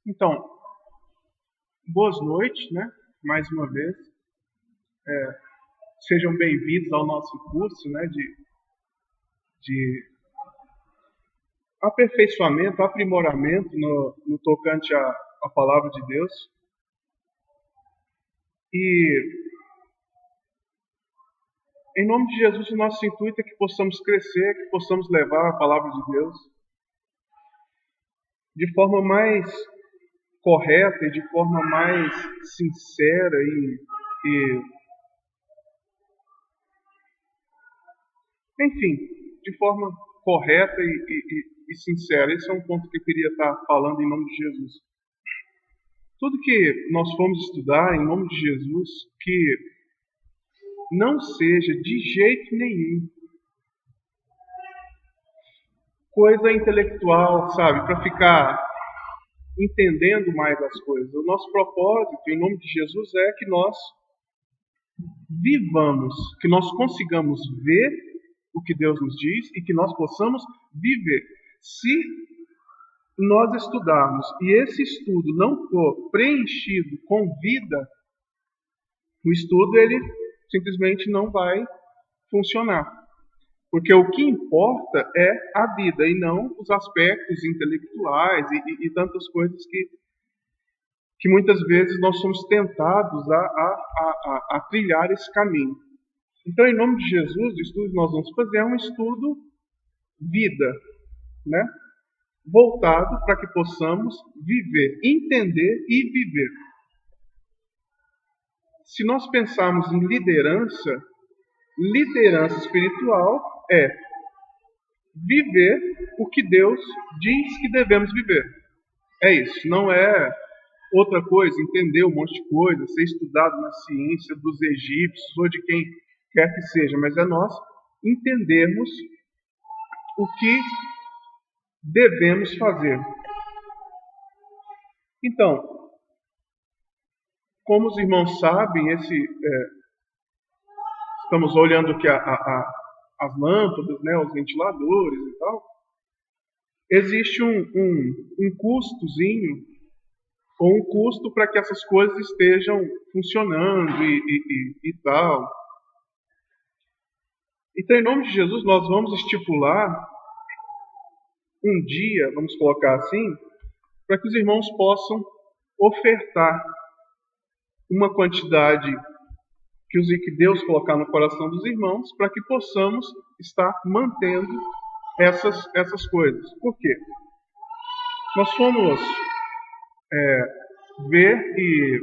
Então, boas noites, né? Mais uma vez. Sejam bem-vindos ao nosso curso, né? De aperfeiçoamento, aprimoramento no tocante à palavra de Deus. E, em nome de Jesus, o nosso intuito é que possamos crescer, que possamos levar a palavra de Deus de forma mais correta e de forma mais sincera enfim, de forma correta e sincera. Esse é um ponto que eu queria estar falando em nome de Jesus. Tudo que nós formos estudar em nome de Jesus, que não seja de jeito nenhum coisa intelectual, sabe, para ficar entendendo mais as coisas. O nosso propósito em nome de Jesus é que nós vivamos, que nós consigamos ver o que Deus nos diz e que nós possamos viver. Se nós estudarmos e esse estudo não for preenchido com vida, o estudo ele simplesmente não vai funcionar. Porque o que importa é a vida e não os aspectos intelectuais e tantas coisas que muitas vezes nós somos tentados a trilhar esse caminho. Então, em nome de Jesus, o estudo que nós vamos fazer é um estudo vida, né? Voltado para que possamos viver, entender e viver. Se nós pensarmos em liderança espiritual é viver o que Deus diz que devemos viver. É isso, não é outra coisa, entender um monte de coisa, ser estudado na ciência dos egípcios ou de quem quer que seja, mas é nós entendermos o que devemos fazer. Então, como os irmãos sabem, estamos olhando aqui as lâmpadas, né, os ventiladores e tal. Existe um custozinho, ou um custo para que essas coisas estejam funcionando e tal. Então, em nome de Jesus, nós vamos estipular um dia, vamos colocar assim, para que os irmãos possam ofertar uma quantidade que Deus colocar no coração dos irmãos, para que possamos estar mantendo essas coisas. Por quê? Nós fomos ver e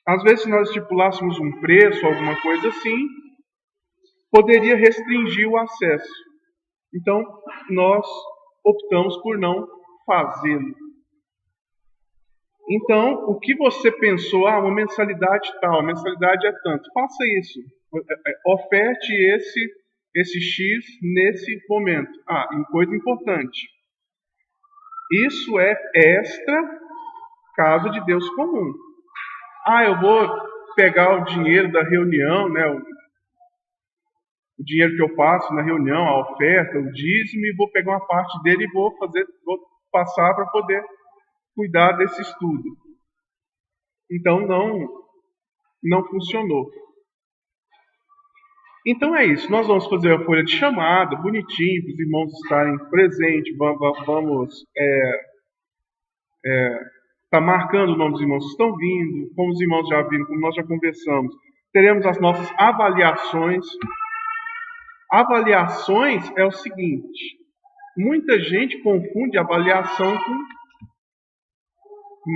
às vezes se nós estipulássemos um preço, alguma coisa assim, poderia restringir o acesso. Então, nós optamos por não fazê-lo. Então, o que você pensou, uma mensalidade tal, a mensalidade é tanto, faça isso. Oferte esse X nesse momento. Coisa importante. Isso é extra casa de Deus comum. Eu vou pegar o dinheiro da reunião, né? O dinheiro que eu passo na reunião, a oferta, o dízimo, e vou pegar uma parte dele e vou passar para poder cuidar desse estudo. Então não funcionou. Então é isso, nós vamos fazer a folha de chamada, bonitinho, para os irmãos estarem presentes, vamos tá marcando o nome dos irmãos que estão vindo, como os irmãos já viram, como nós já conversamos. Teremos as nossas avaliações. Avaliações é o seguinte, muita gente confunde avaliação com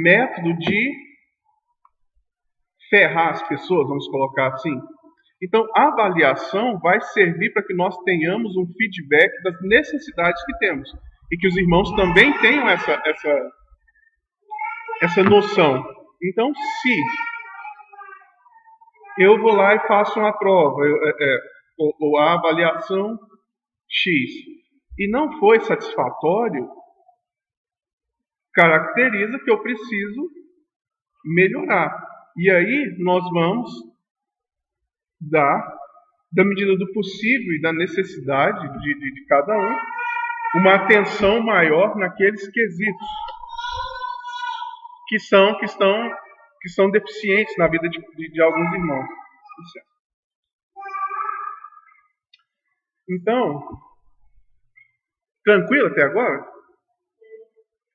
método de ferrar as pessoas, vamos colocar assim. Então, a avaliação vai servir para que nós tenhamos um feedback das necessidades que temos. E que os irmãos também tenham essa noção. Então, se eu vou lá e faço uma prova, ou a avaliação X, e não foi satisfatório, caracteriza que eu preciso melhorar. E aí nós vamos dar, da medida do possível e da necessidade de cada um, uma atenção maior naqueles quesitos. que são deficientes na vida de alguns irmãos. Então, tranquilo até agora?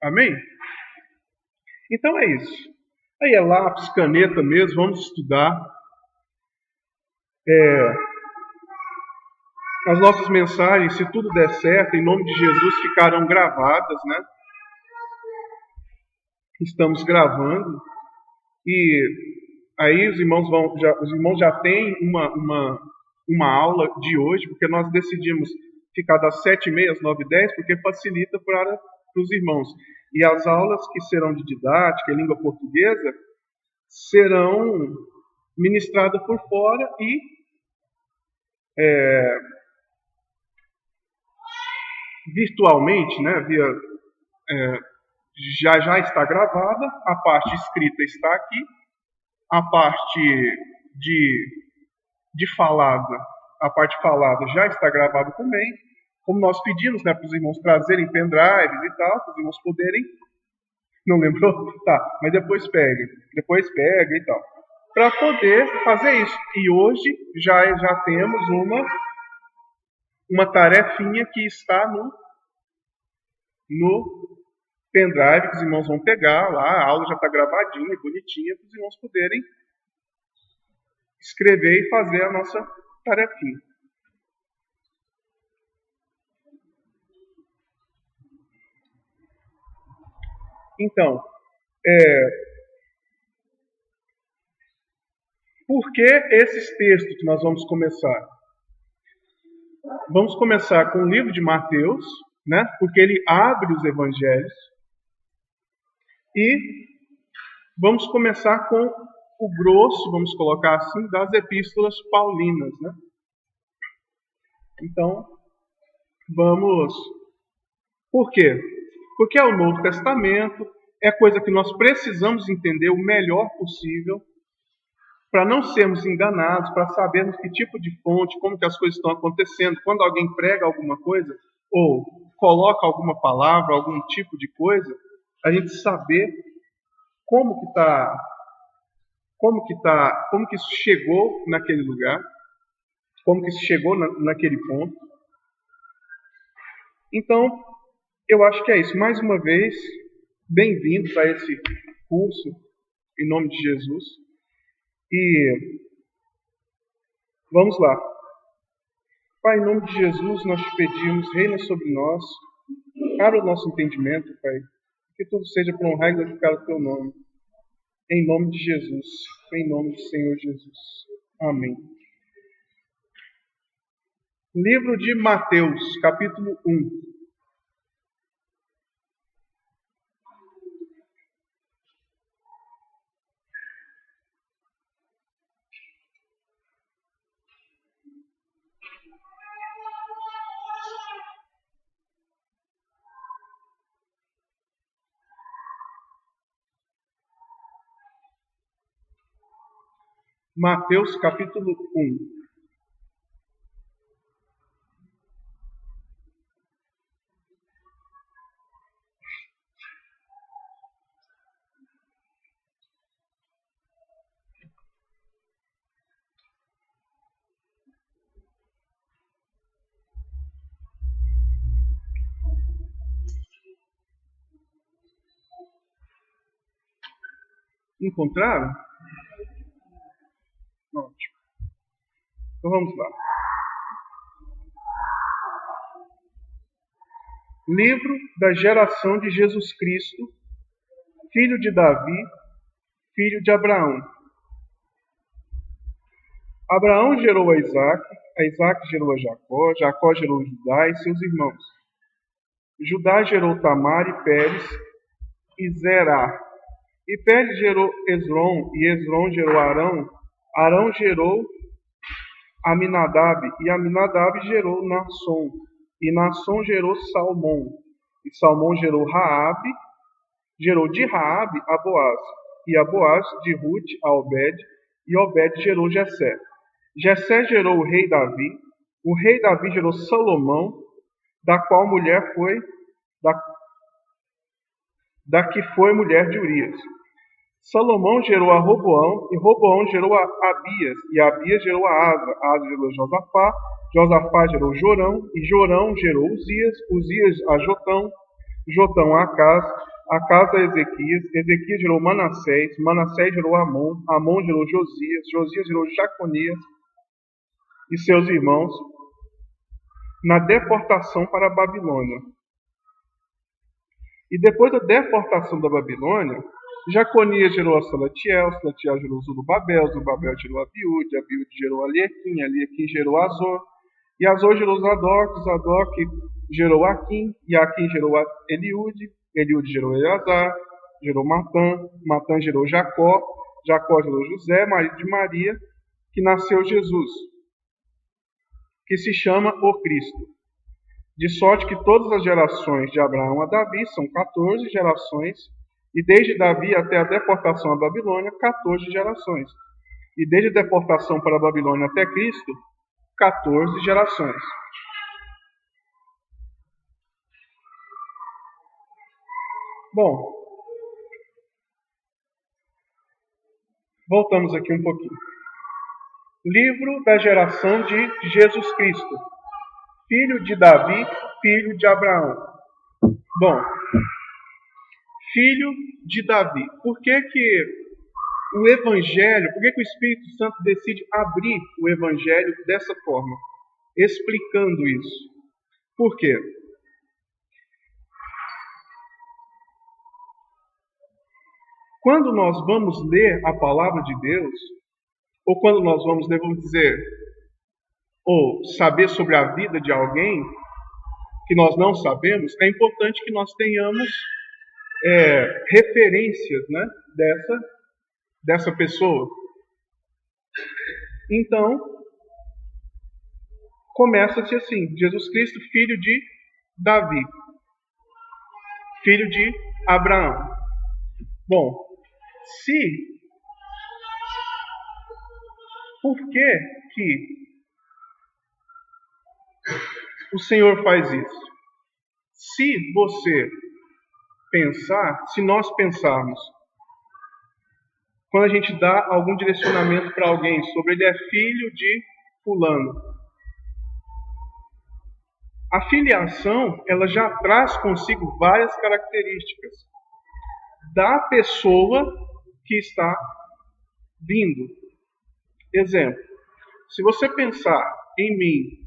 Amém? Então é isso. Aí é lápis, caneta mesmo, vamos estudar. As nossas mensagens, se tudo der certo, em nome de Jesus, ficarão gravadas, né? Estamos gravando. E aí os irmãos já têm uma aula de hoje, porque nós decidimos ficar das 7h30 às 9h10, porque facilita para os irmãos. E as aulas que serão de didática e língua portuguesa serão ministradas por fora e virtualmente, né, já está gravada, a parte escrita está aqui, a parte de falada, a parte falada já está gravada também, como nós pedimos, né, para os irmãos trazerem pendrives e tal, para os irmãos poderem, não lembrou? Tá, mas depois pega e tal, para poder fazer isso. E hoje já temos uma tarefinha que está no pendrive, que os irmãos vão pegar lá, a aula já está gravadinha, bonitinha, para os irmãos poderem escrever e fazer a nossa tarefinha. Então, por que esses textos que nós vamos começar? Vamos começar com o livro de Mateus, né? Porque ele abre os evangelhos. E vamos começar com o grosso, vamos colocar assim, das epístolas paulinas, né? Então, vamos... Por quê? Porque é o Novo Testamento, é coisa que nós precisamos entender o melhor possível para não sermos enganados, para sabermos que tipo de fonte, como que as coisas estão acontecendo. Quando alguém prega alguma coisa ou coloca alguma palavra, algum tipo de coisa, a gente saber como que isso chegou naquele lugar, como que isso chegou naquele ponto. Então, eu acho que é isso. Mais uma vez, bem-vindos a esse curso, em nome de Jesus. E vamos lá. Pai, em nome de Jesus, nós te pedimos, reina sobre nós, abra o nosso entendimento, Pai, que tudo seja para honrar e glorificar o teu nome. Em nome de Jesus, em nome do Senhor Jesus. Amém. Livro de Mateus, capítulo 1. Mateus, capítulo 1. Encontraram? Ótimo. Então vamos lá. Livro da geração de Jesus Cristo, filho de Davi, filho de Abraão. Abraão gerou a Isaac gerou a Jacó gerou Judá e seus irmãos. Judá gerou Tamar e Pérez e Zerá. E Pérez gerou Esrom, e Esrom gerou Arão. Arão gerou Aminadab, e Aminadab gerou Naasson. E Naasson gerou Salmão. E Salmão gerou Raabe, gerou de Raabe a Boaz. E a Boaz de Ruth a Obed, e Obed gerou Jessé. Jessé gerou o rei Davi. O rei Davi gerou Salomão, da qual mulher foi da que foi mulher de Urias. Salomão gerou a Roboão, e Roboão gerou a Abias, e Abias gerou a Asa. Asa gerou Josafá, Josafá gerou Jorão, e Jorão gerou Uzias, Uzias a Jotão, Jotão a Acás, Acás a Ezequias, Ezequias gerou Manassés, Manassés gerou Amon, Amon gerou Josias, Josias gerou Jaconias e seus irmãos na deportação para a Babilônia. E depois da deportação da Babilônia, Jaconias gerou a Salatiel, Salatiel gerou Zorobabel, Zorobabel gerou Abiúde, Abiúde gerou Eliaquim, Eliaquim gerou Azor, e Azor gerou Zadok, Zadok gerou Aquim, e Aquim gerou Eliúde, Eliúde gerou Eleazar, gerou Matã, Matã gerou Jacó, Jacó gerou José, marido de Maria, que nasceu Jesus, que se chama o Cristo. De sorte que todas as gerações de Abraão a Davi são 14 gerações, e desde Davi até a deportação à Babilônia, 14 gerações. E desde a deportação para a Babilônia até Cristo, 14 gerações. Bom, voltamos aqui um pouquinho. Livro da geração de Jesus Cristo, filho de Davi, filho de Abraão. Bom, filho de Davi. Por que o Evangelho, por que o Espírito Santo decide abrir o Evangelho dessa forma? Explicando isso. Por quê? Quando nós vamos ler a palavra de Deus, ou quando nós vamos ler, vamos dizer, ou saber sobre a vida de alguém que nós não sabemos, é importante que nós tenhamos referências, né, dessa pessoa. Então, começa-se assim: Jesus Cristo, filho de Davi, filho de Abraão. Bom, por que o Senhor faz isso? Se você pensar, se nós pensarmos, quando a gente dá algum direcionamento para alguém sobre ele é filho de fulano, a filiação, ela já traz consigo várias características da pessoa que está vindo. Exemplo, se você pensar em mim,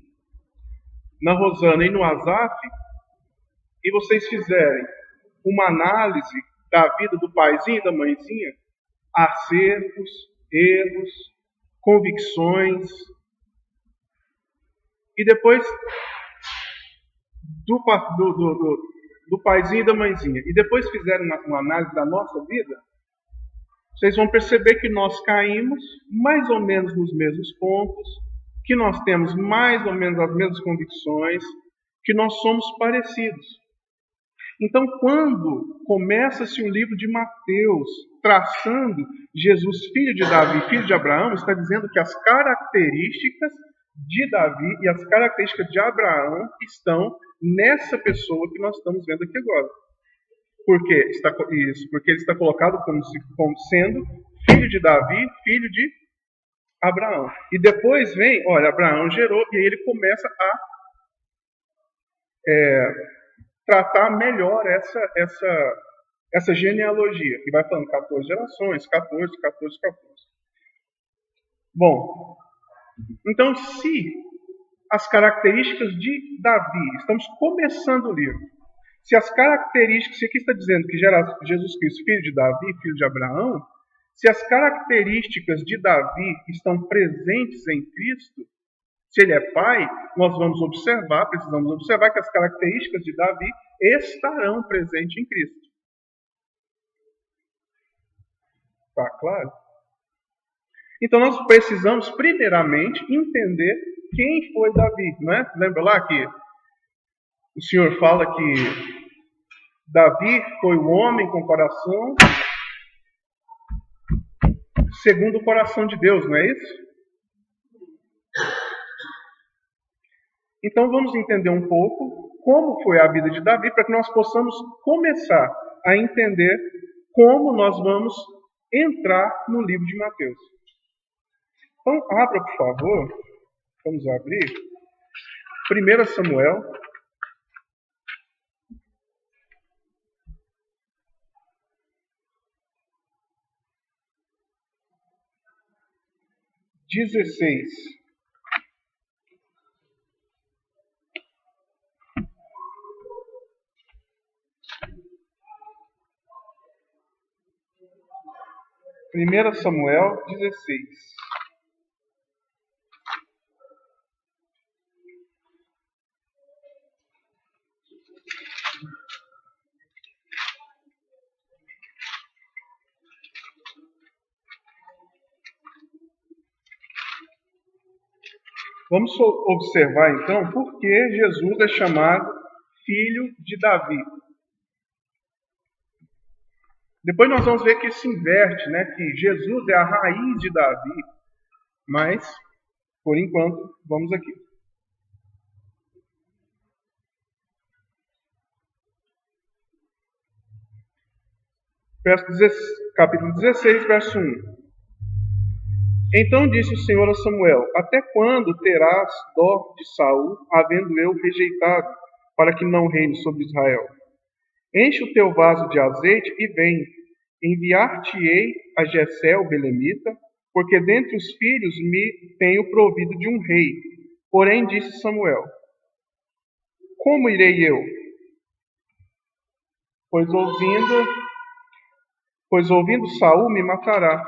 na Rosana e no Azaf, e vocês fizerem uma análise da vida do paizinho e da mãezinha, acertos, erros, convicções, e depois do paizinho e da mãezinha, e depois fizerem uma análise da nossa vida, vocês vão perceber que nós caímos mais ou menos nos mesmos pontos, que nós temos mais ou menos as mesmas convicções, que nós somos parecidos. Então, quando começa-se o livro de Mateus, traçando Jesus, filho de Davi, filho de Abraão, está dizendo que as características de Davi e as características de Abraão estão nessa pessoa que nós estamos vendo aqui agora. Por que está isso? Porque ele está colocado como sendo filho de Davi, filho de Abraão. E depois vem, olha, Abraão gerou, e aí ele começa a tratar melhor essa genealogia, que vai falando 14 gerações, 14. Bom, então se as características de Davi, estamos começando o livro, se as características, se aqui está dizendo que Jesus Cristo, filho de Davi, filho de Abraão, se as características de Davi estão presentes em Cristo, se ele é pai, nós precisamos observar que as características de Davi estarão presentes em Cristo. Tá claro? Então nós precisamos primeiramente entender quem foi Davi, né? Lembra lá que o Senhor fala que Davi foi o homem com coração segundo o coração de Deus, não é isso? Então vamos entender um pouco como foi a vida de Davi, para que nós possamos começar a entender como nós vamos entrar no livro de Mateus. Então, abra, por favor. Vamos abrir. 1 Samuel. XVI. Primeira Samuel 16. Vamos observar então por que Jesus é chamado filho de Davi. Depois nós vamos ver que isso se inverte, né? Que Jesus é a raiz de Davi. Mas, por enquanto, vamos aqui. Capítulo 16, verso 1. Então disse o Senhor a Samuel: Até quando terás dó de Saul, havendo eu rejeitado, para que não reine sobre Israel? Enche o teu vaso de azeite e vem. Enviar-te-ei a Jessé, o belemita, porque dentre os filhos me tenho provido de um rei. Porém disse Samuel: Como irei eu? Pois ouvindo Saul me matará.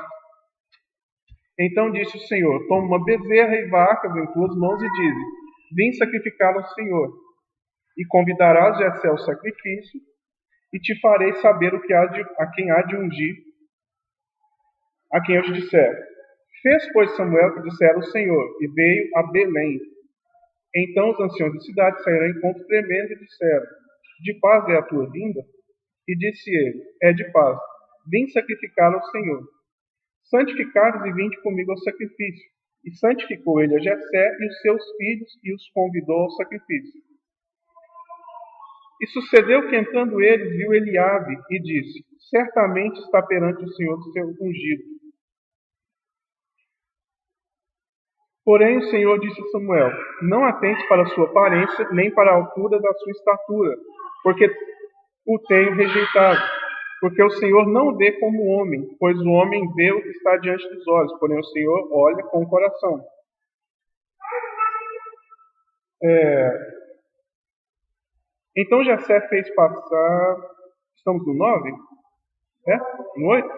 Então disse o Senhor: Toma uma bezerra e vacas em tuas mãos e dize: Vim sacrificar ao Senhor. E convidarás Jessé ao sacrifício, e te farei saber a quem há de ungir, a quem eu te disser. Fez, pois, Samuel o que dissera o Senhor, e veio a Belém. Então os anciãos da cidade saíram em encontro tremendo e disseram: De paz é a tua vinda? E disse ele: É de paz. Vim sacrificar ao Senhor. Santificai-vos e vinde comigo ao sacrifício. E santificou ele a Jessé e os seus filhos, e os convidou ao sacrifício. E sucedeu que, entrando eles, viu Eliabe, e disse: Certamente está perante o Senhor o seu ungido. Porém o Senhor disse a Samuel: Não atentes para a sua aparência, nem para a altura da sua estatura, porque o tenho rejeitado. Porque o Senhor não vê como o homem, pois o homem vê o que está diante dos olhos, porém o Senhor olha com o coração. Então Jessé fez passar... Estamos no 9? No 8?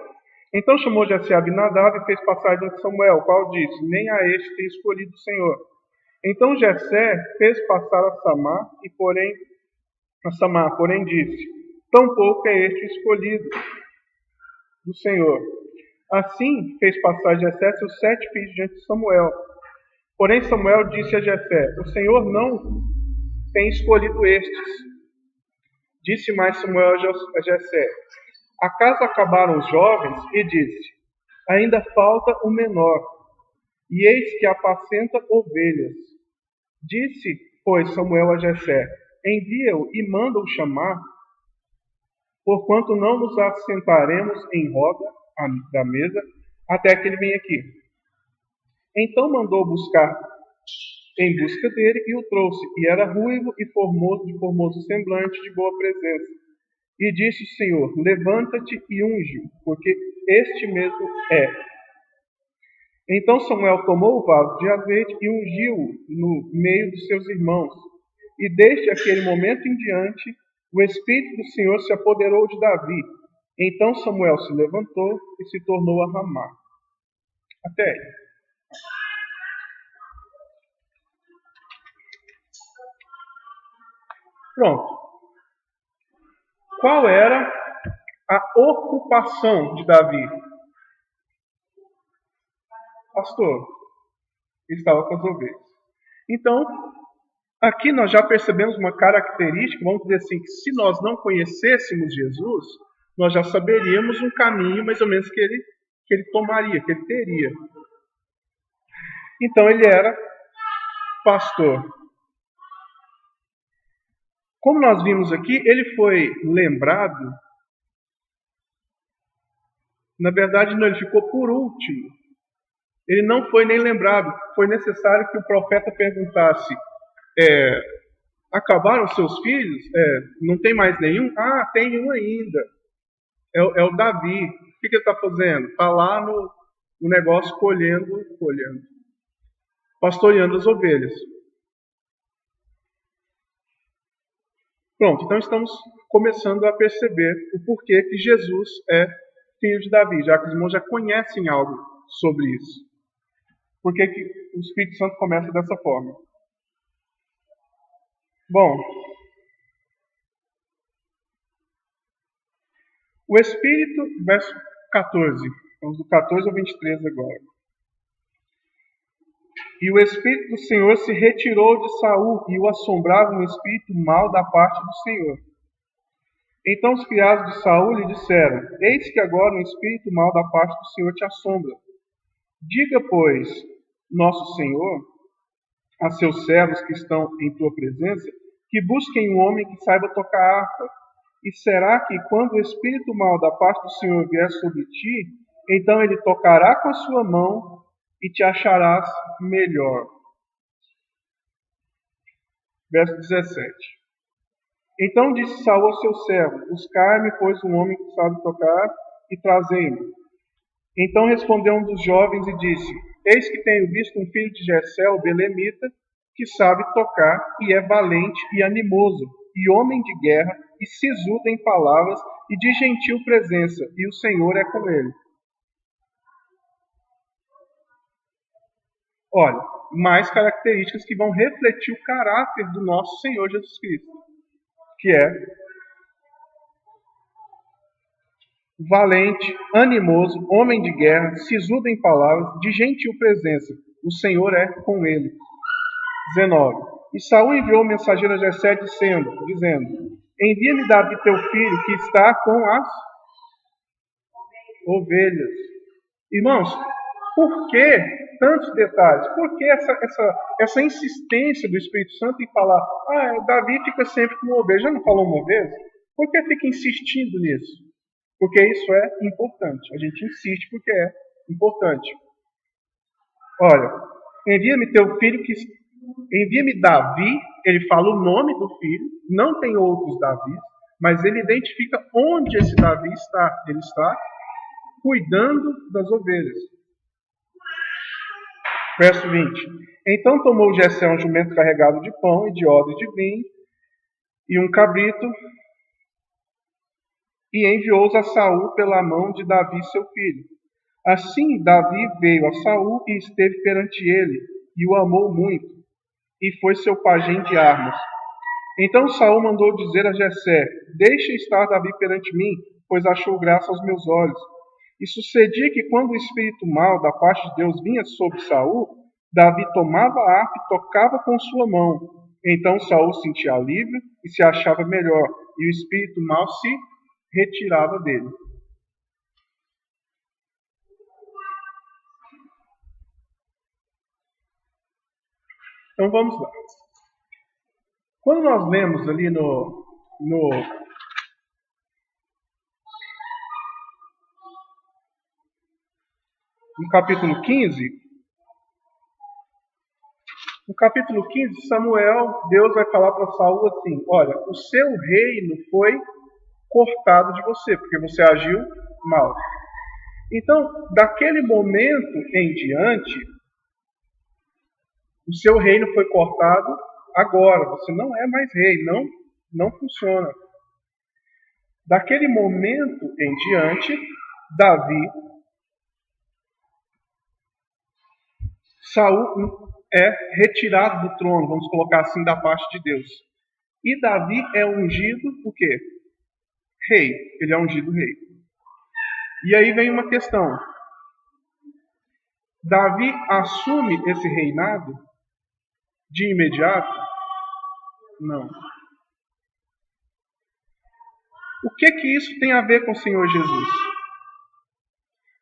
Então chamou Jessé Abinadab e fez passar diante de Samuel, o qual disse: Nem a este tem escolhido o Senhor. Então Jessé fez passar a Samá, porém disse: Tampouco é este o escolhido do Senhor. Assim fez passar Jessé seus 7 filhos diante de Samuel. Porém Samuel disse a Jessé: O Senhor não tem escolhido estes. Disse mais Samuel a Jessé: Acaso acabaram os jovens? E disse: Ainda falta o menor, e eis que apacenta ovelhas. Disse, pois, Samuel a Jessé: Envia-o e manda-o chamar, porquanto não nos assentaremos em roda da mesa até que ele venha aqui. Então mandou buscar em busca dele e o trouxe, e era ruivo e formoso, de formoso semblante, de boa presença. E disse o Senhor: Levanta-te e unge-o, porque este mesmo é. Então Samuel tomou o vaso de azeite e ungiu-o no meio dos seus irmãos. E desde aquele momento em diante, o Espírito do Senhor se apoderou de Davi. Então Samuel se levantou e se tornou a Ramá. Até aí. Pronto. Qual era a ocupação de Davi? Pastor. Ele estava com as ovelhas. Então, aqui nós já percebemos uma característica, vamos dizer assim, que se nós não conhecêssemos Jesus, nós já saberíamos um caminho mais ou menos que ele tomaria, que ele teria. Então ele era pastor. Como nós vimos aqui, ele foi lembrado Na verdade, não, ele ficou por último. Ele não foi nem lembrado. Foi necessário que o profeta perguntasse: acabaram seus filhos? Não tem mais nenhum? Ah, tem um ainda. É o Davi. O que ele está fazendo? Está lá no negócio colhendo, pastoreando as ovelhas. Pronto, então estamos começando a perceber o porquê que Jesus é filho de Davi, já que os irmãos já conhecem algo sobre isso. Por que o Espírito Santo começa dessa forma? Bom, o Espírito, verso 14, vamos do 14 ao 23 agora. E o Espírito do Senhor se retirou de Saul e o assombrava um espírito mau da parte do Senhor. Então os criados de Saul lhe disseram: Eis que agora um espírito mau da parte do Senhor te assombra. Diga, pois, nosso Senhor, a seus servos que estão em tua presença, que busquem um homem que saiba tocar harpa. E será que quando o espírito mau da parte do Senhor vier sobre ti, então ele tocará com a sua mão e te acharás melhor. Verso 17. Então disse Saul ao seu servo: Buscai-me, pois, um homem que sabe tocar, e trazei-me. Então respondeu um dos jovens e disse: Eis que tenho visto um filho de Jessé, o belemita, que sabe tocar, e é valente e animoso, e homem de guerra, e sisudo em palavras, e de gentil presença, e o Senhor é com ele. Olha, mais características que vão refletir o caráter do nosso Senhor Jesus Cristo, que é valente, animoso, homem de guerra, sisudo em palavras, de gentil presença. O Senhor é com ele. 19. E Saul enviou o mensageiro a Jessé dizendo: Envia-me Davi teu filho, que está com as ovelhas. Irmãos, por que tantos detalhes? Por que essa insistência do Espírito Santo em falar: Davi fica sempre com uma ovelha? Já não falou uma vez? Por que fica insistindo nisso? Porque isso é importante. A gente insiste porque é importante. Olha, envia-me teu filho que... Envia-me Davi, ele fala o nome do filho, não tem outros Davis, mas ele identifica onde esse Davi está. Ele está cuidando das ovelhas. Verso 20. Então tomou Jessé um jumento carregado de pão e de odre de vinho e um cabrito e enviou-os a Saul pela mão de Davi, seu filho. Assim Davi veio a Saul e esteve perante ele, e o amou muito, e foi seu pajem de armas. Então Saul mandou dizer a Jessé: Deixa estar Davi perante mim, pois achou graça aos meus olhos. E sucedia que quando o espírito mau da parte de Deus vinha sobre Saul, Davi tomava a harpa e tocava com sua mão. Então Saul sentia alívio e se achava melhor, e o espírito mau se retirava dele. Então vamos lá. Quando nós lemos ali no capítulo 15, Samuel, Deus vai falar para Saul assim: olha, o seu reino foi cortado de você, porque você agiu mal. Então, daquele momento em diante, o seu reino foi cortado agora. Você não é mais rei, não funciona. Daquele momento em diante, Davi, Saul é retirado do trono, vamos colocar assim, da parte de Deus. E Davi é ungido o quê? Rei. Ele é ungido rei. E aí vem uma questão. Davi assume esse reinado de imediato? Não. O que isso tem a ver com o Senhor Jesus?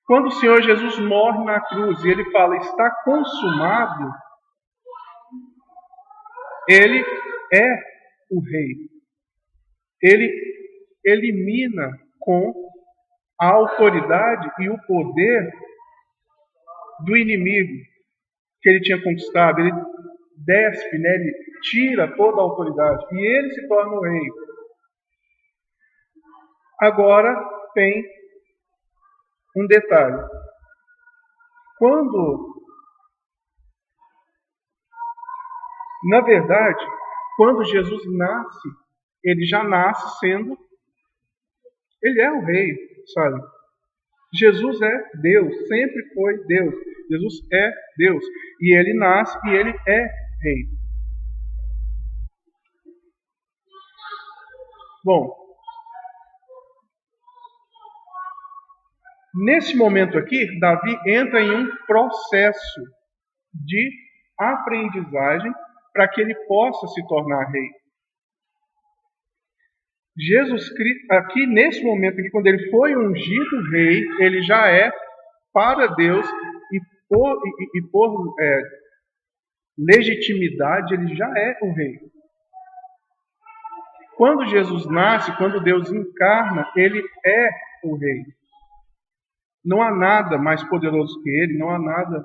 Quando o Senhor Jesus morre na cruz e ele fala: está consumado, ele é o rei. Ele elimina com a autoridade e o poder do inimigo que ele tinha conquistado. Ele despe, né? Ele tira toda a autoridade e ele se torna o rei. Agora tem um detalhe. Na verdade, quando Jesus nasce, ele já nasce sendo, ele é o rei, sabe? Jesus é Deus, sempre foi Deus. Jesus é Deus. E ele nasce e ele é rei. Bom, nesse momento aqui, Davi entra em um processo de aprendizagem para que ele possa se tornar rei. Jesus Cristo, aqui nesse momento, aqui, quando ele foi ungido rei, ele já é para Deus e por legitimidade ele já é o rei. Quando Jesus nasce, quando Deus encarna, ele é o rei. Não há nada mais poderoso que ele, não há nada.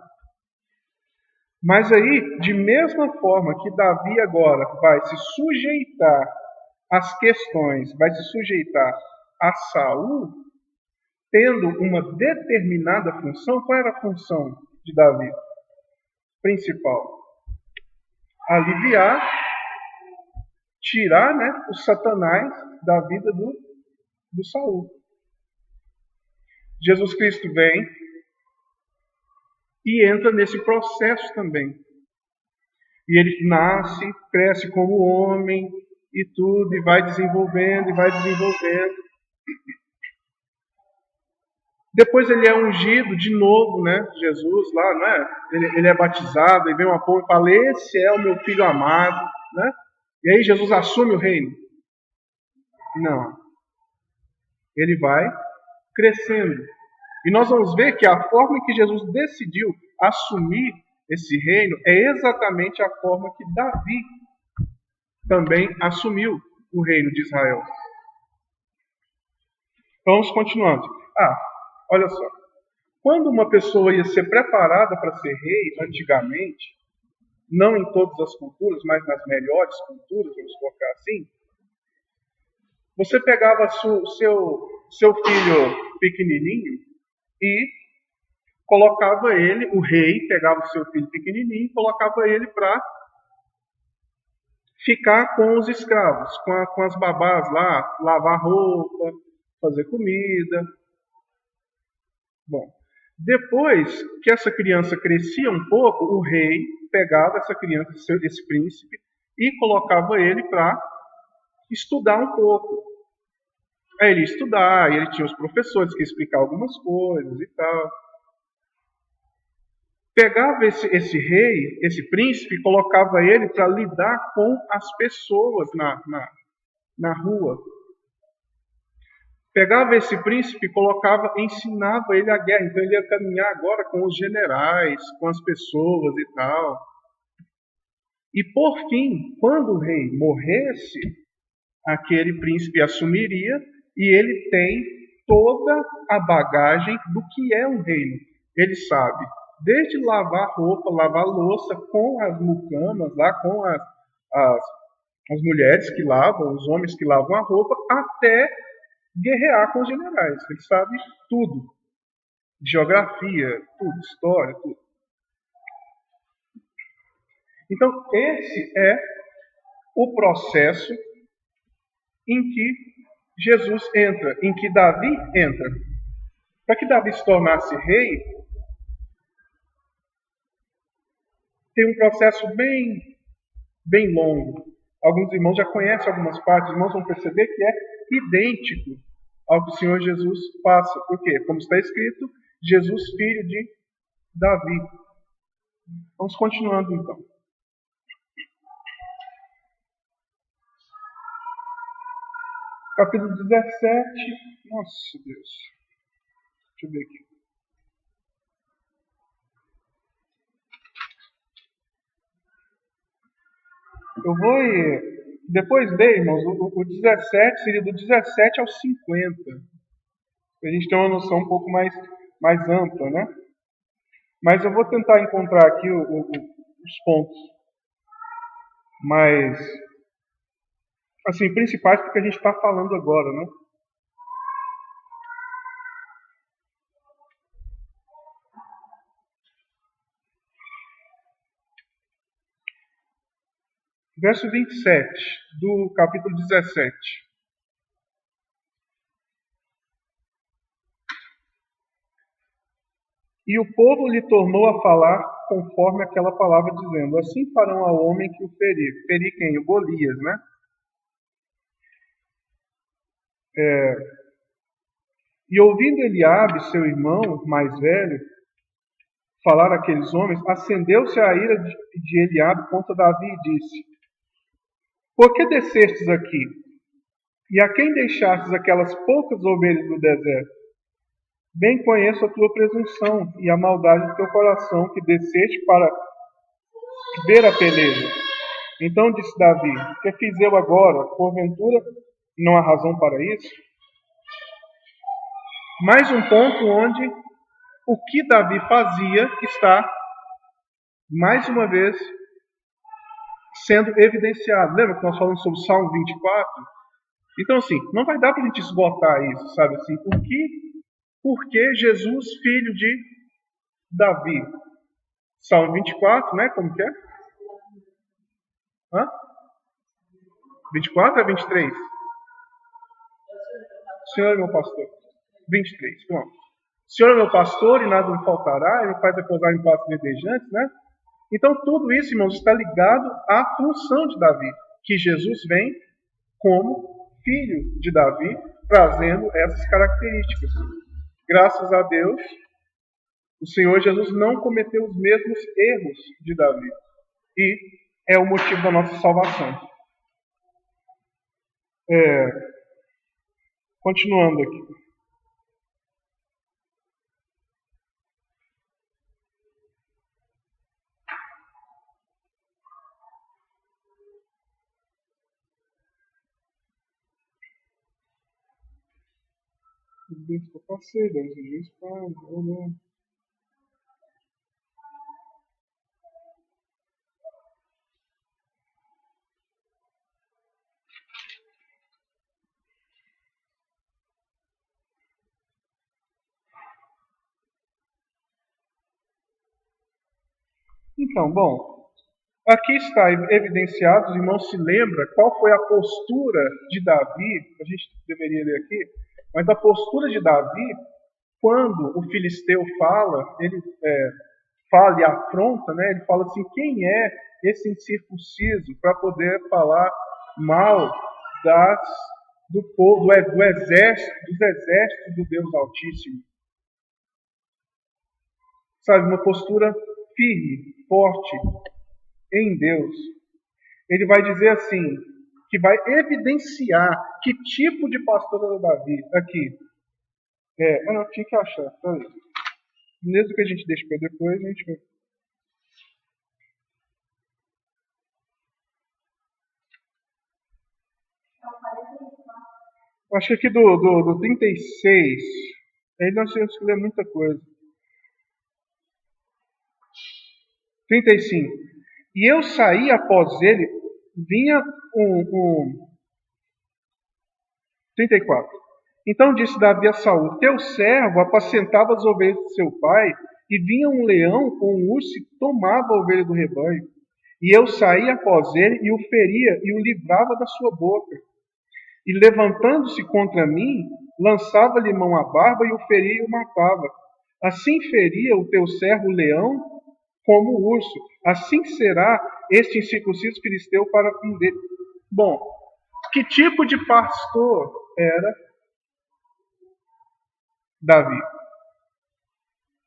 Mas aí, de mesma forma que Davi agora vai se sujeitar às questões, vai se sujeitar a Saul, tendo uma determinada função. Qual era a função de Davi? Principal. Aliviar, tirar, né, o Satanás da vida do Saul. Jesus Cristo vem e entra nesse processo também. E ele nasce, cresce como homem e tudo, e vai desenvolvendo, e vai desenvolvendo. Depois ele é ungido de novo, né? Jesus lá, não é? Ele é batizado, e vem uma pomba e fala, esse é o meu filho amado, né? E aí Jesus assume o reino? Não. Ele vai crescendo. E nós vamos ver que a forma em que Jesus decidiu assumir esse reino é exatamente a forma que Davi também assumiu o reino de Israel. Vamos continuando. Olha só. Quando uma pessoa ia ser preparada para ser rei, antigamente, não em todas as culturas, mas nas melhores culturas, vamos colocar assim, você pegava o seu filho pequenininho e colocava ele, o rei pegava o seu filho pequenininho e colocava ele para ficar com os escravos, com as babás lá, lavar roupa, fazer comida. Bom, depois que essa criança crescia um pouco, o rei pegava essa criança, esse príncipe, e colocava ele para estudar um pouco. Aí ele ia estudar, e ele tinha os professores que explicavam algumas coisas e tal. Pegava esse rei, esse príncipe, e colocava ele para lidar com as pessoas na rua. Pegava esse príncipe, ensinava ele a guerra. Então ele ia caminhar agora com os generais, com as pessoas e tal. E por fim, quando o rei morresse, aquele príncipe assumiria e ele tem toda a bagagem do que é um reino. Ele sabe, desde lavar roupa, lavar louça com as mucamas, lá com as mulheres que lavam, os homens que lavam a roupa, até guerrear com os generais. Ele sabe tudo. Geografia, tudo, história, tudo. Então, esse é o processo em que Jesus entra, em que Davi entra. Para que Davi se tornasse rei, tem um processo bem longo. Alguns irmãos já conhecem algumas partes, os irmãos vão perceber que é idêntico ao que o Senhor Jesus passa. Por quê? Como está escrito, Jesus, filho de Davi. Vamos continuando então. Capítulo 17. Nossa Deus. Deixa eu ver aqui. Eu vou depois ler, irmãos, o 17 seria do 17 ao 50. A gente tem uma noção um pouco mais ampla, né? Mas eu vou tentar encontrar aqui os pontos mais, assim, principais porque a gente está falando agora, né? Verso 27 do capítulo 17. E o povo lhe tornou a falar conforme aquela palavra, dizendo: assim farão ao homem que o ferir. Ferir quem? O Golias, né? E ouvindo Eliabe, seu irmão mais velho, falar aqueles homens, acendeu-se a ira de Eliabe contra Davi e disse: por que descestes aqui? E a quem deixastes aquelas poucas ovelhas no deserto? Bem conheço a tua presunção e a maldade do teu coração, que desceste para ver a peleja. Então disse Davi: que fiz eu agora? Porventura não há razão para isso? Mais um ponto onde o que Davi fazia está, mais uma vez, sendo evidenciado. Lembra que nós falamos sobre o Salmo 24? Então, assim, não vai dar para a gente esgotar isso, sabe? Assim, por que Jesus, filho de Davi? Salmo 24, né? Como que é? Hã? 24 ou 23? Senhor é meu pastor. 23, pronto. O Senhor é meu pastor e nada me faltará, ele faz repousar em pastos verdejantes, né? Então, tudo isso, irmãos, está ligado à função de Davi, que Jesus vem como filho de Davi, trazendo essas características. Graças a Deus, o Senhor Jesus não cometeu os mesmos erros de Davi. E é o motivo da nossa salvação. Continuando aqui. Deus que eu passei, Deus diz para Então, bom, aqui está evidenciado, os irmãos se lembram qual foi a postura de Davi, a gente deveria ler aqui, mas a postura de Davi, quando o filisteu fala, ele fala e afronta, né? Ele fala assim: quem é esse incircunciso para poder falar mal do povo, do exército, dos exércitos do Deus Altíssimo? Sabe, uma postura firme, forte em Deus. Ele vai dizer assim, que vai evidenciar que tipo de pastor era Davi aqui. Eu não tinha que achar, peraí. Mesmo que a gente deixe para depois, a gente vai. Acho que aqui do 36, aí nós temos que ler muita coisa. 35. E eu saí após ele, vinha 34. Então disse Davi a Saul: teu servo apacentava as ovelhas de seu pai, e vinha um leão ou um urso e tomava a ovelha do rebanho. E eu saía após ele e o feria e o livrava da sua boca. E levantando-se contra mim, lançava-lhe mão à barba e o feria e o matava. Assim feria o teu servo o leão como o urso. Assim será este incircunciso filisteu para um deles. Bom, que tipo de pastor era Davi?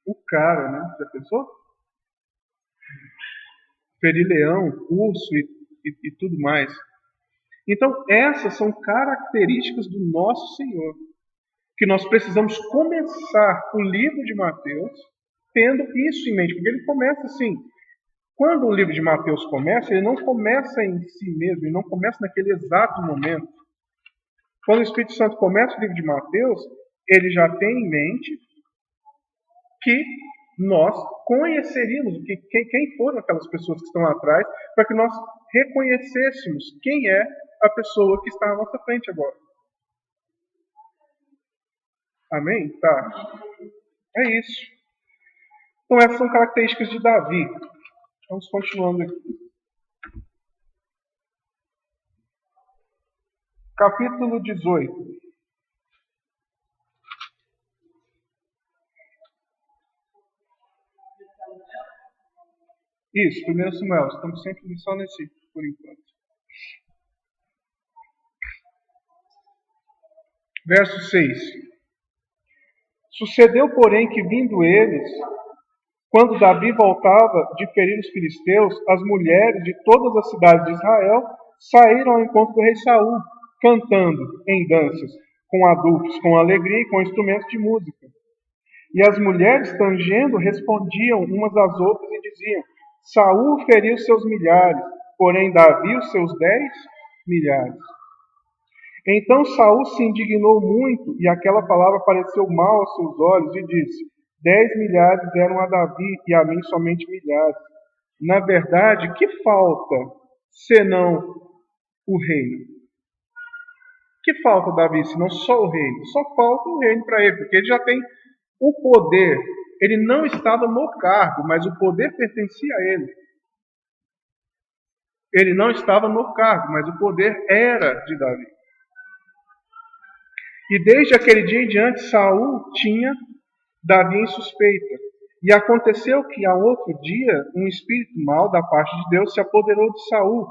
O cara, né? Já pensou? Ferir leão, urso e tudo mais. Então, essas são características do nosso Senhor, que nós precisamos começar o livro de Mateus tendo isso em mente, porque ele começa assim. Quando o livro de Mateus começa, ele não começa em si mesmo, ele não começa naquele exato momento. Quando o Espírito Santo começa o livro de Mateus, ele já tem em mente que nós conheceríamos quem foram aquelas pessoas que estão atrás, para que nós reconhecêssemos quem é a pessoa que está à nossa frente agora. Amém? Tá. É isso. Então essas são características de Davi. Vamos continuando aqui. Capítulo 18. Isso, 1 Samuel. Estamos sempre só nesse, por enquanto. Verso 6. Sucedeu, porém, que vindo eles, quando Davi voltava de ferir os filisteus, as mulheres de todas as cidades de Israel saíram ao encontro do rei Saul, cantando em danças, com adultos, com alegria e com instrumentos de música. E as mulheres, tangendo, respondiam umas às outras e diziam: Saul feriu seus milhares, porém Davi os seus 10 milhares. Então Saul se indignou muito, e aquela palavra pareceu mal aos seus olhos, e disse: 10 milhares deram a Davi, e a mim somente milhares. Na verdade, que falta, senão o reino? Que falta, Davi, senão só o reino? Só falta o reino para ele, porque ele já tem o poder. Ele não estava no cargo, mas o poder pertencia a ele. Ele não estava no cargo, mas o poder era de Davi. E desde aquele dia em diante, Saul tinha Davi em suspeita. E aconteceu que, ao outro dia, um espírito mau da parte de Deus se apoderou de Saul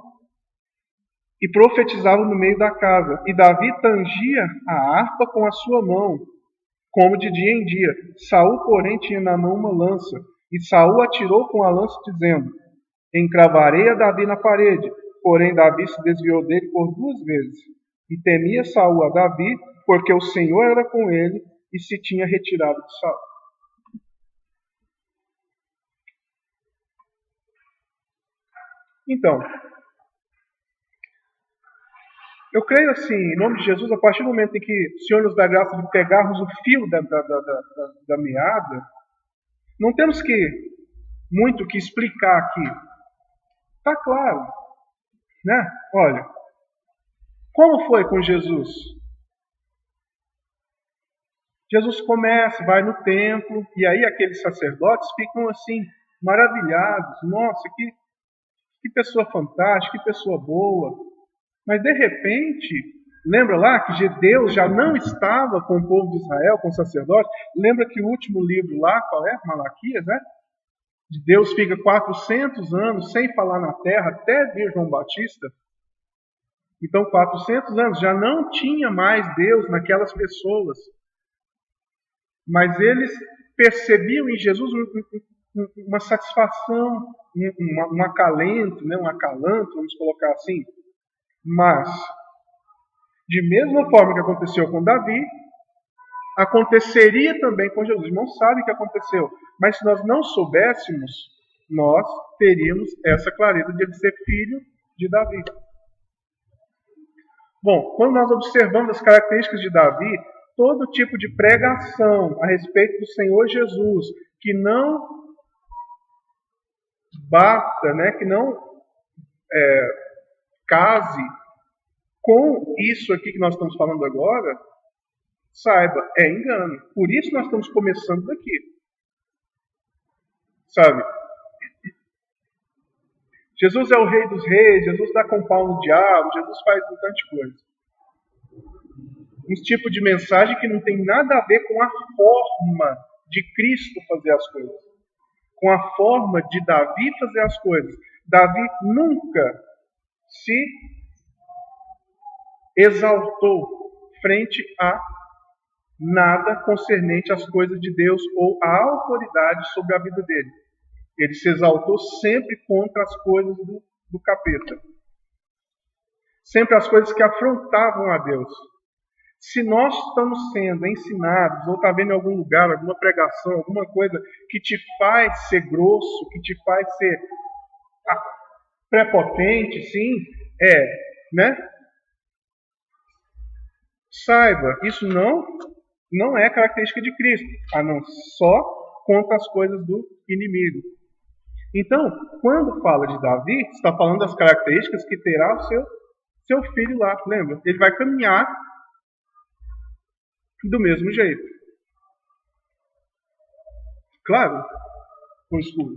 e profetizava no meio da casa. E Davi tangia a harpa com a sua mão, como de dia em dia. Saul, porém, tinha na mão uma lança. E Saul atirou com a lança, dizendo: Encravarei a Davi na parede. Porém, Davi se desviou dele por 2 vezes. E temia Saul a Davi, porque o Senhor era com ele e se tinha retirado de Saul. Então, eu creio assim, em nome de Jesus, a partir do momento em que o Senhor nos dá graça de pegarmos o fio da meada, não temos muito que explicar aqui. Está claro, né? Olha, como foi com Jesus? Jesus começa, vai no templo, e aí aqueles sacerdotes ficam assim, maravilhados. Nossa, que pessoa fantástica, que pessoa boa. Mas de repente, lembra lá que Deus já não estava com o povo de Israel, com os sacerdotes? Lembra que o último livro lá, qual é? Malaquias, né? Deus fica 400 anos sem falar na terra, até vir João Batista. Então, 400 anos, já não tinha mais Deus naquelas pessoas. Mas eles percebiam em Jesus uma satisfação, um acalento, né? Um acalanto, vamos colocar assim. Mas, de mesma forma que aconteceu com Davi, aconteceria também com Jesus. Não sabe o que aconteceu, mas se nós não soubéssemos, nós teríamos essa clareza de ele ser filho de Davi. Bom, quando nós observamos as características de Davi, todo tipo de pregação a respeito do Senhor Jesus, que não bata, né, que não case com isso aqui que nós estamos falando agora, saiba, é engano. Por isso nós estamos começando daqui. Sabe? Jesus é o rei dos reis, Jesus dá com pau no diabo, Jesus faz um tanto de coisa. Um tipo de mensagem que não tem nada a ver com a forma de Cristo fazer as coisas. Com a forma de Davi fazer as coisas. Davi nunca se exaltou frente a nada concernente às coisas de Deus ou à autoridade sobre a vida dele. Ele se exaltou sempre contra as coisas do capeta. Sempre as coisas que afrontavam a Deus. Se nós estamos sendo ensinados, ou está vendo em algum lugar, alguma pregação, alguma coisa que te faz ser grosso, que te faz ser prepotente, sim, né? Saiba, isso não não é característica de Cristo, a não só contra as coisas do inimigo. Então, quando fala de Davi, está falando das características que terá o seu filho lá, lembra? Ele vai caminhar do mesmo jeito. Claro, ou escuro.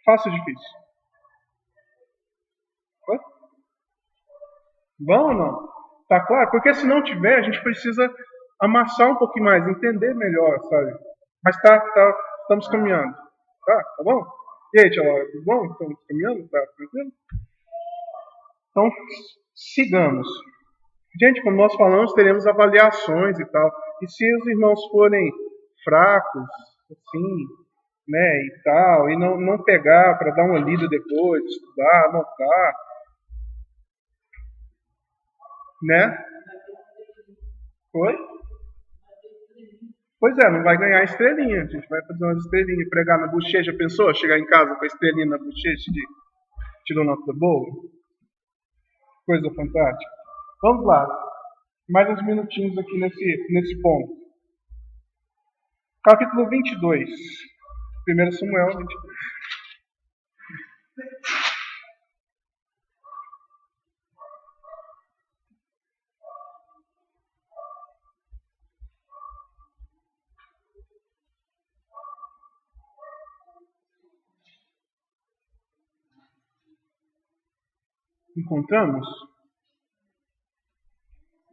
Fácil ou difícil? Oi? Bom ou não? Tá claro? Porque se não tiver, a gente precisa amassar um pouquinho mais, entender melhor, sabe? Mas estamos caminhando. Tá bom? E aí, tia Laura, tudo bom? Estamos caminhando? Tá tranquilo? Então, sigamos. Gente, como nós falamos, teremos avaliações e tal. E se os irmãos forem fracos, assim, né, e tal, e não pegar para dar uma lida depois, estudar, anotar, né? Oi? Pois é, não vai ganhar estrelinha. A gente vai fazer umas estrelinhas, pregar na bochecha. Pensou? Chegar em casa com a estrelinha na bochecha de tirou nota boa? Coisa fantástica. Vamos lá. Mais uns minutinhos aqui nesse ponto. Capítulo 22. 1 Samuel 22. Encontramos?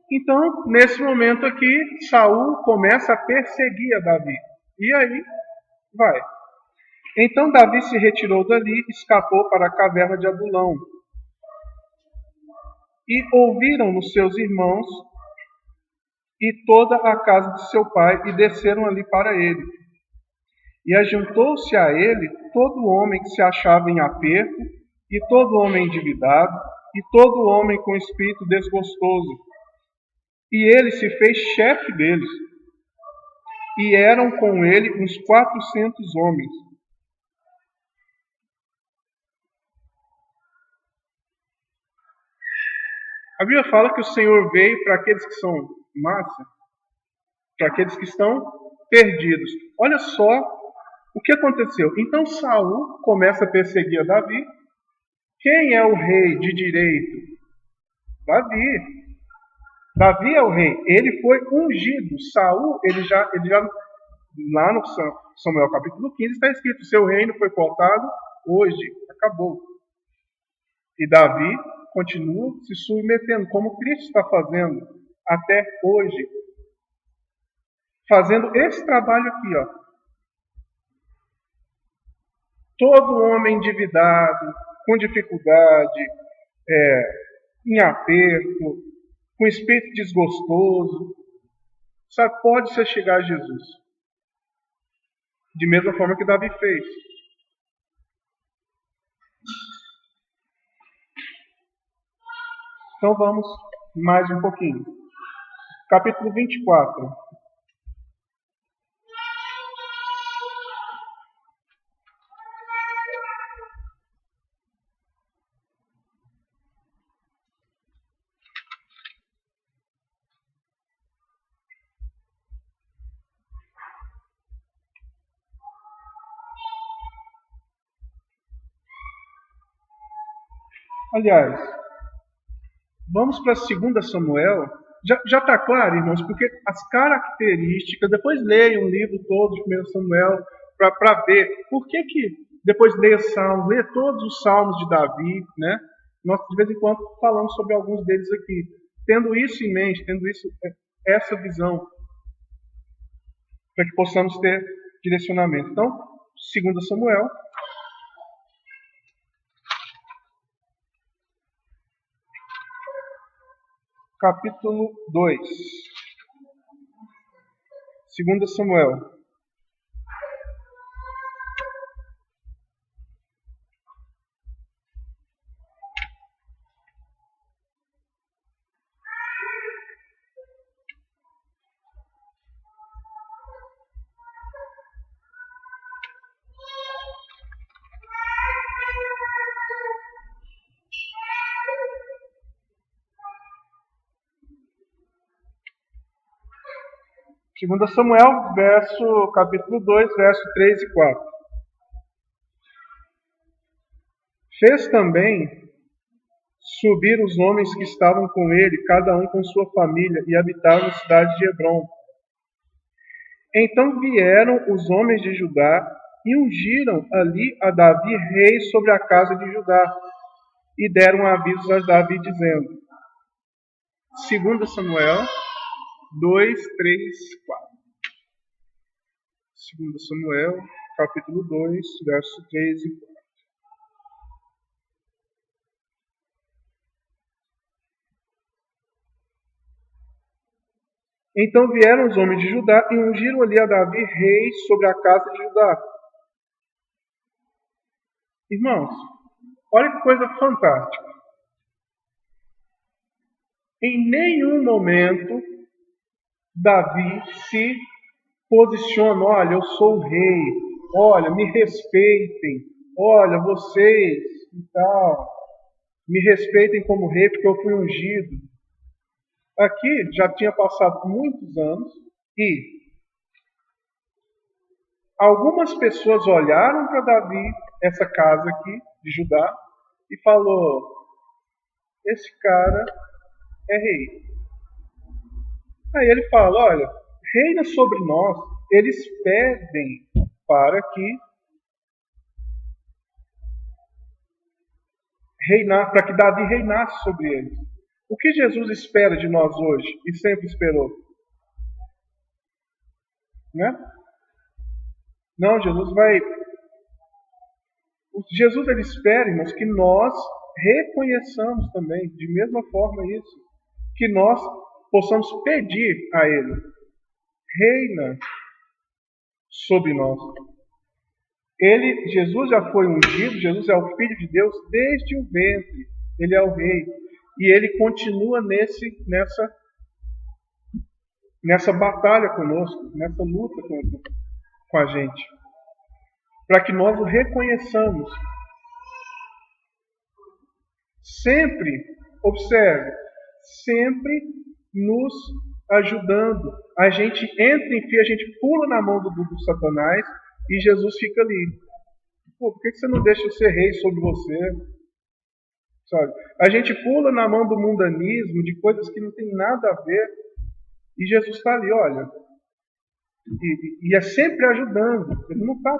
Então, nesse momento aqui, Saul começa a perseguir a Davi. E aí, vai. Então Davi se retirou dali, escapou para a caverna de Adulão. E ouviram os seus irmãos e toda a casa de seu pai, e desceram ali para ele. E ajuntou-se a ele todo homem que se achava em aperto, e todo homem endividado, e todo homem com espírito desgostoso. E ele se fez chefe deles. E eram com ele uns 400 homens. A Bíblia fala que o Senhor veio para aqueles que são massa, para aqueles que estão perdidos. Olha só o que aconteceu. Então Saul começa a perseguir a Davi. Quem é o rei de direito? Davi. Davi é o rei. Ele foi ungido. Saul, ele já lá no Samuel capítulo 15 está escrito: seu reino foi cortado hoje. Acabou. E Davi continua se submetendo, como Cristo está fazendo até hoje. Fazendo esse trabalho aqui, ó. Todo homem endividado, com dificuldade, em aperto, com espírito desgostoso, sabe, pode se chegar a Jesus. De mesma forma que Davi fez. Então vamos mais um pouquinho. Capítulo 24. Aliás, vamos para 2 Samuel. Já está claro, irmãos, porque as características, depois leia um livro todo de 1 Samuel para ver por que depois leia Salmos, leia todos os Salmos de Davi, né? Nós de vez em quando falamos sobre alguns deles aqui. Tendo isso em mente, tendo essa visão, para que possamos ter direcionamento. Então, 2 Samuel, capítulo 2. 2 Samuel. 2 Samuel, capítulo 2, verso 3 e 4. Fez também subir os homens que estavam com ele, cada um com sua família, e habitavam na cidade de Hebrom. Então vieram os homens de Judá e ungiram ali a Davi rei sobre a casa de Judá, e deram avisos a Davi, dizendo, 2 Samuel 2, 3, 4. 2 Samuel, capítulo 2, verso 3 e 4. Então vieram os homens de Judá e ungiram ali a Davi rei sobre a casa de Judá. Irmãos, olha que coisa fantástica. Em nenhum momento Davi se posiciona, olha, eu sou o rei, olha, me respeitem, olha, vocês e tal, me respeitem como rei porque eu fui ungido. Aqui já tinha passado muitos anos e algumas pessoas olharam para Davi, essa casa aqui de Judá, e falou, esse cara é rei. Aí ele fala, olha, reina sobre nós. Eles pedem para que Davi reinasse sobre eles. O que Jesus espera de nós hoje e sempre esperou? Né? Não, Jesus ele espera, irmãos, que nós reconheçamos também, de mesma forma isso, que nós possamos pedir a Ele, reina sobre nós. Jesus já foi ungido, Jesus é o Filho de Deus desde o ventre, Ele é o Rei, e Ele continua nessa batalha conosco, nessa luta com a gente, para que nós o reconheçamos. Sempre, observe, sempre nos ajudando. A gente entra em fio, a gente pula na mão do Satanás e Jesus fica ali. Pô, por que você não deixa eu ser rei sobre você? Sabe? A gente pula na mão do mundanismo, de coisas que não tem nada a ver. E Jesus está ali, olha. E é sempre ajudando. Ele não está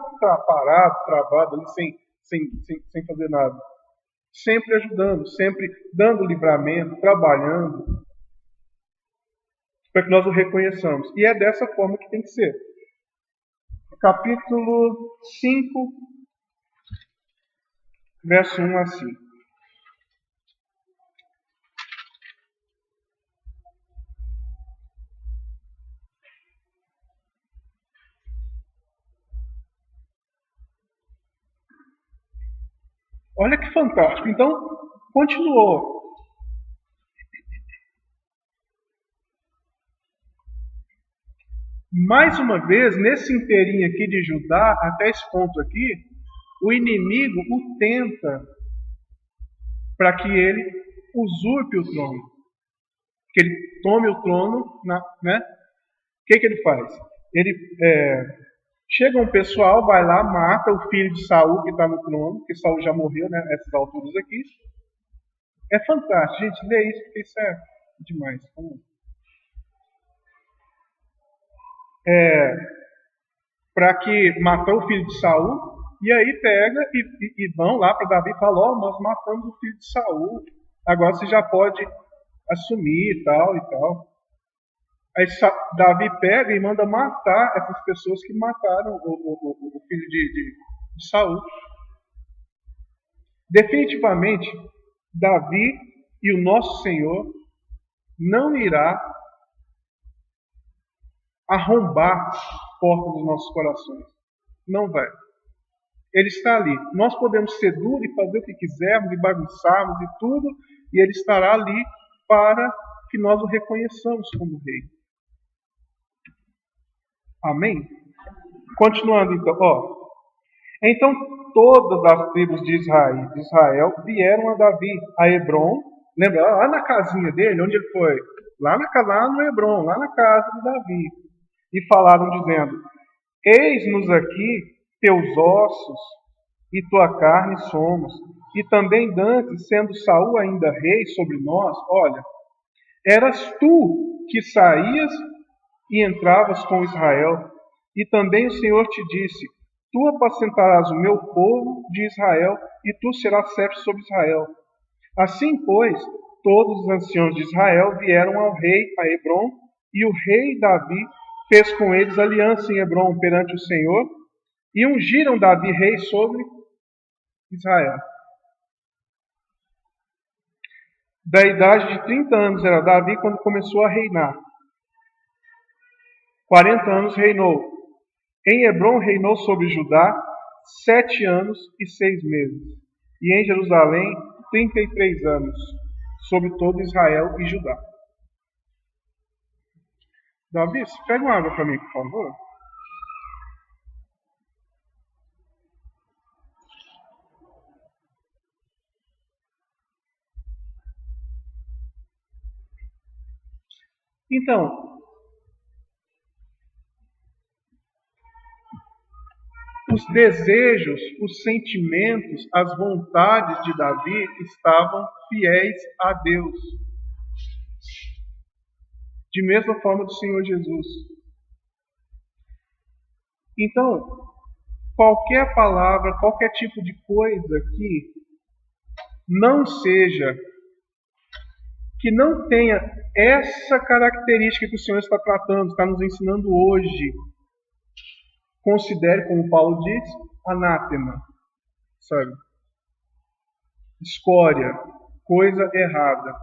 parado, travado ali, sem fazer nada. Sempre ajudando, sempre dando livramento, trabalhando, para que nós o reconheçamos. E é dessa forma que tem que ser. Capítulo 5, verso 1 a 5. Olha que fantástico. Então, continuou. Mais uma vez, nesse inteirinho aqui de Judá, até esse ponto aqui, o inimigo o tenta para que ele usurpe o trono. Que ele tome o trono, né? O que ele faz? Chega um pessoal, vai lá, mata o filho de Saul que está no trono, porque Saul já morreu, né? Essas alturas aqui. É fantástico, gente, lê isso, porque isso é demais. Para que matou o filho de Saul, e aí pega e vão lá para Davi e falam, nós matamos o filho de Saul, agora você já pode assumir e tal. Aí Davi pega e manda matar essas pessoas que mataram o filho de Saul. Definitivamente, Davi e o nosso Senhor não irá arrombar as portas dos nossos corações. Não vai. Ele está ali. Nós podemos ser duros e fazer o que quisermos e bagunçarmos e tudo, e Ele estará ali para que nós o reconheçamos como Rei. Amém? Continuando então, Então todas as tribos de Israel vieram a Davi, a Hebrom, lembra, lá na casinha dele, onde ele foi? Lá no Hebrom, lá na casa de Davi. e falaram dizendo: Eis-nos aqui teus ossos e tua carne somos. E também dantes, sendo Saul ainda rei sobre nós, olha, eras tu que saías e entravas com Israel. E também o Senhor te disse: Tu apacentarás o meu povo de Israel, e tu serás chefe sobre Israel. Assim, pois, todos os anciãos de Israel vieram ao rei a Hebrom, e o rei Davi fez com eles aliança em Hebrom perante o Senhor, e ungiram Davi rei sobre Israel. Da idade de 30 anos era Davi quando começou a reinar. 40 anos reinou. Em Hebrom reinou sobre Judá 7 anos e 6 meses. E em Jerusalém 33 anos, sobre todo Israel e Judá. Davi, pega uma água para mim, por favor. Então, os desejos, os sentimentos, as vontades de Davi estavam fiéis a Deus. De mesma forma do Senhor Jesus. Então, qualquer palavra, qualquer tipo de coisa que não tenha essa característica que o Senhor está tratando, está nos ensinando hoje, considere, como Paulo diz, anátema, sabe? Escória, coisa errada.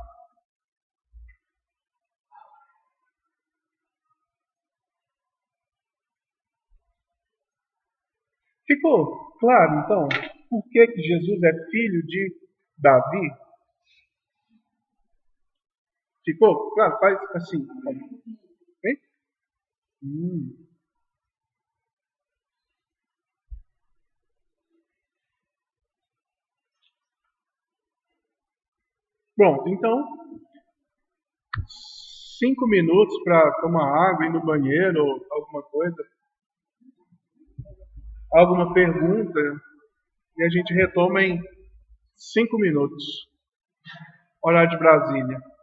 Ficou claro, então, por que Jesus é filho de Davi? Ficou claro? Faz assim. Hein? Pronto, então, 5 minutos para tomar água, ir no banheiro, ou alguma coisa, alguma pergunta, e a gente retoma em 5 minutos. Horário de Brasília.